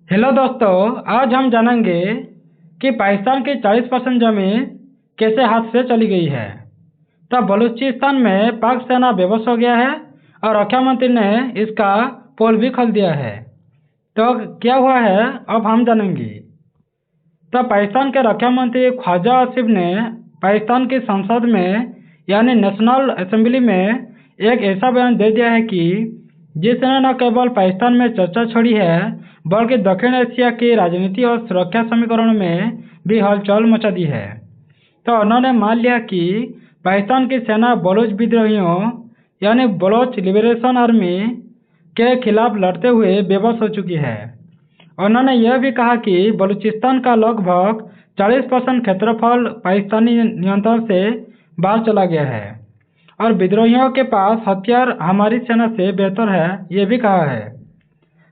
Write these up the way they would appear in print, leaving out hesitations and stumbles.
Hello दोस्तों, आज हम जानेंगे कि पाकिस्तान की 40% जमीन कैसे हाथ से चली गई है। तब बलूचिस्तान में पाक सेना बेबस हो गया है और रक्षा मंत्री ने इसका पोल भी खोल दिया है। तो क्या हुआ है अब हम जानेंगे। तब पाकिस्तान के रक्षा मंत्री ख्वाजा आसिफ ने पाकिस्तान की संसद में यानी नेशनल असेंबली में एक ऐसा बयान दे दिया है कि जिसने न केवल पाकिस्तान में चर्चा छोड़ी है बल्कि दक्षिण एशिया की राजनीति और सुरक्षा समीकरण में भी हलचल मचा दी है। तो उन्होंने मान लिया कि पाकिस्तान की सेना बलूच विद्रोहियों यानी बलोच लिबरेशन आर्मी के खिलाफ लड़ते हुए बेबस हो चुकी है। उन्होंने यह भी कहा कि बलूचिस्तान का लगभग 40% क्षेत्रफल पाकिस्तानी नियंत्रण से बाहर चला गया है और विद्रोहियों के पास हथियार हमारी सेना से बेहतर है, ये भी कहा है।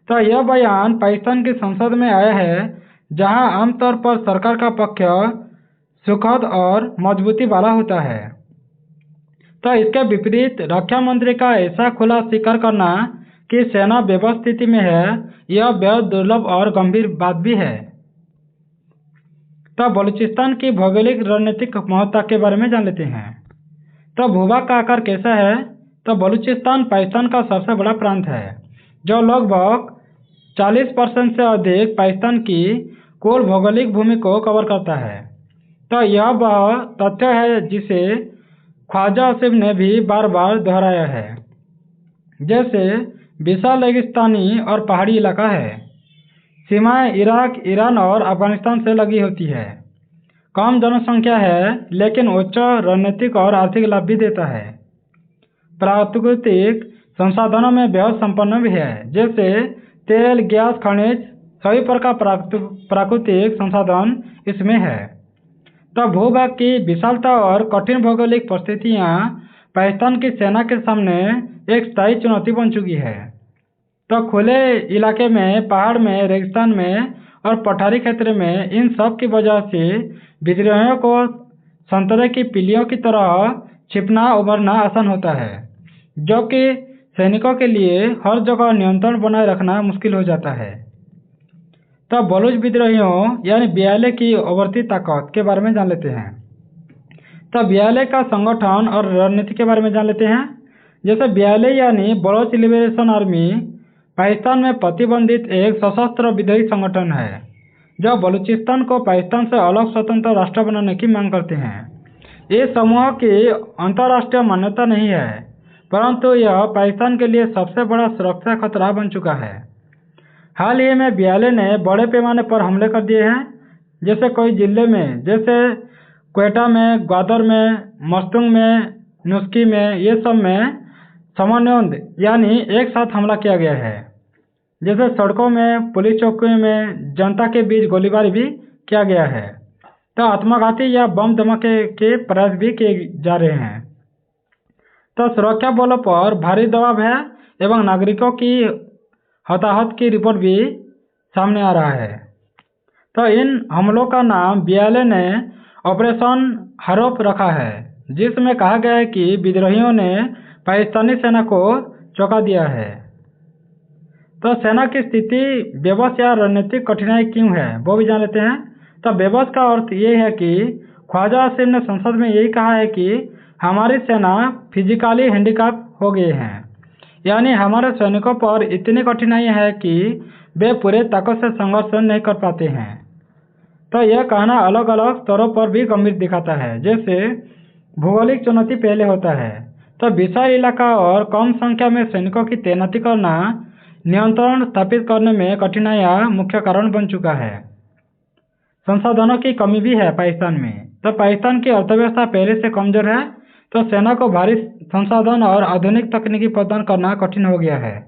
तो यह बयान पाकिस्तान की संसद में आया है जहां आमतौर पर सरकार का पक्ष सुखद और मजबूती वाला होता है। तो इसके विपरीत रक्षा मंत्री का ऐसा खुला स्वीकार करना कि सेना बेबस स्थिति में है, यह बेहद दुर्लभ और गंभीर बात भी है। तो बलूचिस्तान की भौगोलिक रणनीतिक महत्ता के बारे में जान लेते हैं। तो भूभाग का आकार कैसा है। तो बलूचिस्तान पाकिस्तान का सबसे बड़ा प्रांत है जो लगभग 40% से अधिक पाकिस्तान की कुल भौगोलिक भूमि को कवर करता है। तो यह वह तथ्य है जिसे ख्वाजा आसिफ ने भी बार बार दोहराया है। जैसे विशाल रेगिस्तानी और पहाड़ी इलाका है, सीमाएं इराक, ईरान और अफगानिस्तान से लगी होती है, कम जनसंख्या है लेकिन उच्च रणनीतिक और आर्थिक लाभ भी देता है, प्राकृतिक संसाधनों में बेहद संपन्न भी है, जैसे तेल, गैस, खनिज, सभी प्रकार प्राकृतिक संसाधन इसमें है। तो भूभाग की विशालता और कठिन भौगोलिक परिस्थितियां पाकिस्तान की सेना के सामने एक स्थायी चुनौती बन चुकी है। तो खुले इलाके में, पहाड़ में, रेगिस्तान में और पठारी क्षेत्र में इन सब की वजह से विद्रोहियों को संतरे की पिलियों की तरह छिपना उभरना आसान होता है, जो कि सैनिकों के लिए हर जगह नियंत्रण बनाए रखना मुश्किल हो जाता है। तो बलूच विद्रोहियों यानी BLA की उभरती ताकत के बारे में जान लेते हैं। तो BLA का संगठन और रणनीति के बारे में जान लेते हैं। जैसे BLA यानी बलोच लिबरेशन आर्मी पाकिस्तान में प्रतिबंधित एक सशस्त्र विद्रोही संगठन है जो बलूचिस्तान को पाकिस्तान से अलग स्वतंत्र राष्ट्र बनाने की मांग करते हैं। इस समूह की अंतर्राष्ट्रीय मान्यता नहीं है, परंतु यह पाकिस्तान के लिए सबसे बड़ा सुरक्षा खतरा बन चुका है। हाल ही में BLA ने बड़े पैमाने पर हमले कर दिए हैं, जैसे कई जिले में, जैसे क्वेटा में, ग्वादर में, मस्तूंग में, नुस्की में, ये सब में समन्वय यानी एक साथ हमला किया गया है। जैसे सड़कों में, पुलिस चौकियों में जनता के बीच गोलीबारी भी किया गया है। तो आत्मघाती या बम धमाके के प्रयास भी किए जा रहे हैं। तो सुरक्षा बलों पर भारी दबाव है एवं नागरिकों की हताहत की रिपोर्ट भी सामने आ रहा है। तो इन हमलों का नाम BLA ने ऑपरेशन हारोप रखा है, जिसमें कहा गया है कि विद्रोहियों ने पाकिस्तानी सेना को चौंका दिया है। तो सेना की स्थिति बेबस या रणनीतिक कठिनाई क्यों है वो भी जान लेते हैं। तो बेबस का अर्थ ये है कि ख्वाजा आसिफ ने संसद में यही कहा है कि हमारी सेना फिजिकली हैंडीकैप हो गई है, यानी हमारे सैनिकों पर इतनी कठिनाई है कि वे पूरे ताकत से संघर्ष नहीं कर पाते हैं। तो यह कहना अलग अलग स्तरों पर भी गंभीर दिखाता है। जैसे भौगोलिक चुनौती पहले होता है, तो विशाल इलाका और कम संख्या में सैनिकों की तैनाती करना नियंत्रण स्थापित करने में कठिनाइयां मुख्य कारण बन चुका है। संसाधनों की कमी भी है पाकिस्तान में। तो पाकिस्तान की अर्थव्यवस्था पहले से कमजोर है, तो सेना को भारी संसाधन और आधुनिक तकनीकी प्रदान करना कठिन हो गया है।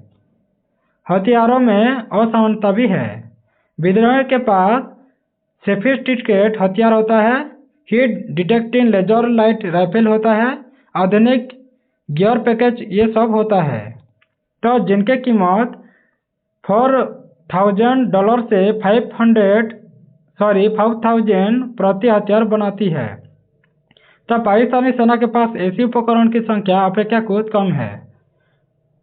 हथियारों में असमानता भी है। विद्रोहियों के पास सोफिस्टिकेटेड हथियार होता है, heat detecting laser light rifle होता है, आधुनिक गियर पैकेज, ये सब होता है। तो जिनकी कीमत $4,000 से 5,000 प्रति हथियार बनाती है। तब पाकिस्तानी सेना के पास ऐसी उपकरण की संख्या अपेक्षाकृत कम है।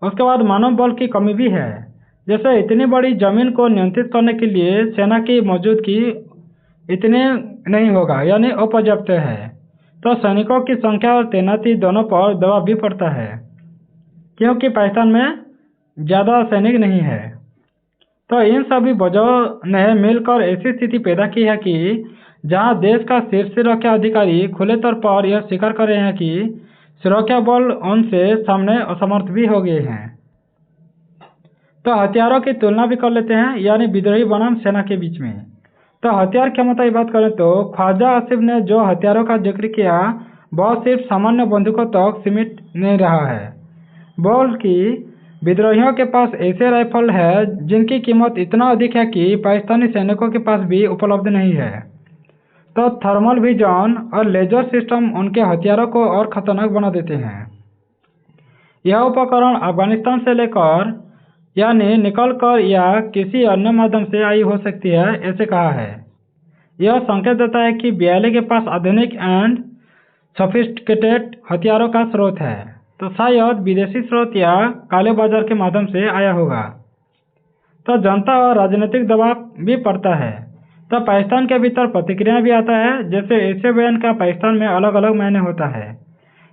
उसके बाद मानव बल की कमी भी है। जैसे इतनी बड़ी जमीन को नियंत्रित करने के लिए सेना की मौजूदगी इतने नहीं होगा, यानी अपर्याप्त है। तो सैनिकों की संख्या और तैनाती दोनों पर दबाव भी पड़ता है, क्योंकि पाकिस्तान में ज़्यादा सैनिक नहीं है। तो इन सभी वजहों ने मिलकर ऐसी स्थिति पैदा की है कि जहां देश का शीर्ष सुरक्षा अधिकारी खुले तौर पर यह स्वीकार कर रहे हैं कि सुरक्षा बल उनसे सामने असमर्थ भी हो गए हैं। तो हथियारों की तुलना भी कर लेते हैं, यानी विद्रोही बनाम सेना के बीच में। तो हथियार क्षमता की बात करें तो ख्वाजा आसिफ ने जो हथियारों का जिक्र किया वह सिर्फ सामान्य बंदूकों तक सीमित नहीं रहा है, बल्कि विद्रोहियों के पास ऐसे राइफल है जिनकी कीमत इतना अधिक है कि पाकिस्तानी सैनिकों के पास भी उपलब्ध नहीं है। तो थर्मल विजन और लेजर सिस्टम उनके हथियारों को और खतरनाक बना देते हैं। यह उपकरण अफगानिस्तान से लेकर यानी निकल कर या किसी अन्य माध्यम से आई हो सकती है, ऐसे कहा है। यह संकेत देता है कि BIA के पास आधुनिक एंड सोफिस्टिकेटेड हथियारों का स्रोत है, तो शायद विदेशी स्रोत या काले बाजार के माध्यम से आया होगा। तो जनता और राजनीतिक दबाव भी पड़ता है। तो पाकिस्तान के भीतर प्रतिक्रिया भी आता है, जैसे ऐसे बयान का पाकिस्तान में अलग अलग मायने होता है।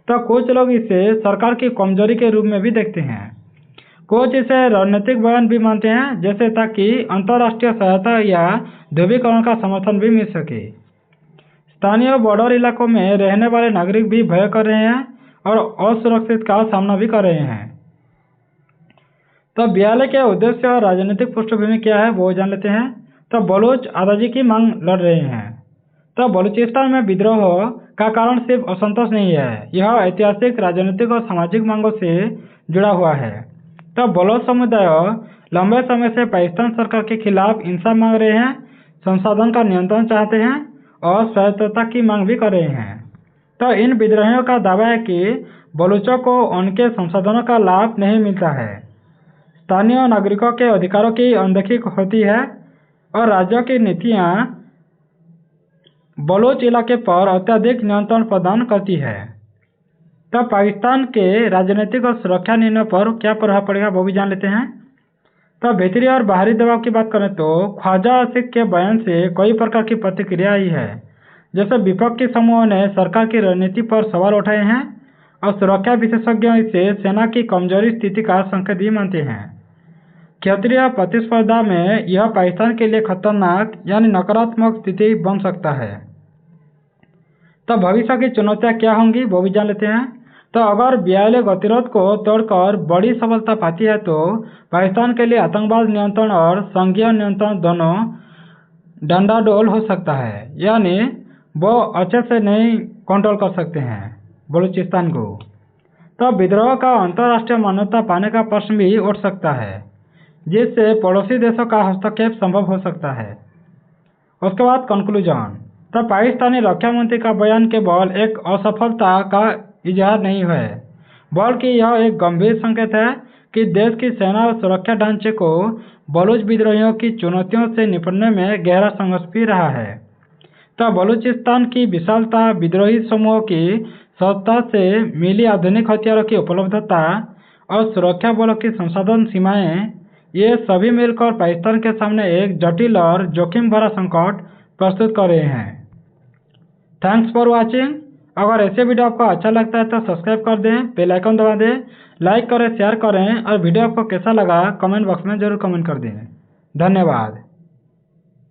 तो कुछ लोग इसे सरकार की कमजोरी के रूप में भी देखते हैं, कुछ इसे रणनीतिक बयान भी मानते हैं, जैसे ताकि अंतर्राष्ट्रीय सहायता या ध्रुवीकरण का समर्थन भी मिल सके। स्थानीय बॉर्डर इलाकों में रहने वाले नागरिक भी भय कर रहे हैं और असुरक्षित का सामना भी कर रहे हैं। तो BIA के उद्देश्य और राजनीतिक पृष्ठभूमि क्या है वो जान लेते हैं। तो बलूच आज़ादी की मांग लड़ रहे हैं। तो बलूचिस्तान में विद्रोह का कारण सिर्फ असंतोष नहीं है, यह ऐतिहासिक, राजनीतिक और सामाजिक मांगों से जुड़ा हुआ है। तो बलोच समुदाय लंबे समय से पाकिस्तान सरकार के खिलाफ इंसाफ मांग रहे हैं, संसाधन का नियंत्रण चाहते हैं और स्वायत्तता की मांग भी कर रहे हैं। तो इन विद्रोहियों का दावा है कि बलूचों को उनके संसाधनों का लाभ नहीं मिलता है, स्थानीय नागरिकों के अधिकारों की अनदेखी होती है और राज्यों की नीतियां बलूच इलाके पर अत्यधिक नियंत्रण प्रदान करती है। तब पाकिस्तान के राजनीतिक और सुरक्षा निर्णय पर क्या प्रभाव पड़ेगा वो भी जान लेते हैं। तब भीतरी और बाहरी दबाव की बात करें तो ख्वाजा आसिफ के बयान से कई प्रकार की प्रतिक्रिया आई है, जैसे विपक्षी समूहों ने सरकार की रणनीति पर सवाल उठाए हैं और सुरक्षा विशेषज्ञों इसे सेना की कमजोरी स्थिति का संकेत भी मानते हैं। क्षेत्रीय प्रतिस्पर्धा में यह पाकिस्तान के लिए खतरनाक यानी नकारात्मक स्थिति बन सकता है। तो भविष्य की चुनौतियां क्या होंगी वो भी जान लेते हैं। तो अगर BIA गतिरोध को तोड़कर बड़ी सफलता पाती है तो पाकिस्तान के लिए आतंकवाद नियंत्रण और संघीय नियंत्रण दोनों डंडाडोल हो सकता है, यानी वो अच्छे से नहीं कंट्रोल कर सकते हैं बलूचिस्तान को। तो विद्रोह का अंतर्राष्ट्रीय मान्यता पाने का प्रश्न भी उठ सकता है, जिससे पड़ोसी देशों का हस्तक्षेप संभव हो सकता है। उसके बाद कंक्लूजन। तो पाकिस्तानी रक्षा मंत्री का बयान केवल एक असफलता का इजहार नहीं है, बल्कि यह एक गंभीर संकेत है कि देश की सेना और सुरक्षा ढांचे को बलूच विद्रोहियों की चुनौतियों से निपटने में गहरा संघर्ष भी रहा है। तो बलूचिस्तान की विशालता, विद्रोही समूहों की सत्ता से मिली आधुनिक हथियारों की उपलब्धता और सुरक्षा बलों की संसाधन सीमाएं, ये सभी मिलकर पाकिस्तान के सामने एक जटिल और जोखिम भरा संकट प्रस्तुत कर रहे हैं। Thanks for watching. अगर ऐसे वीडियो आपको अच्छा लगता है तो सब्सक्राइब कर दें, बेल आइकन दबा दें, लाइक करें, शेयर करें और वीडियो आपको कैसा लगा कमेंट बॉक्स में जरूर कमेंट कर दें। धन्यवाद।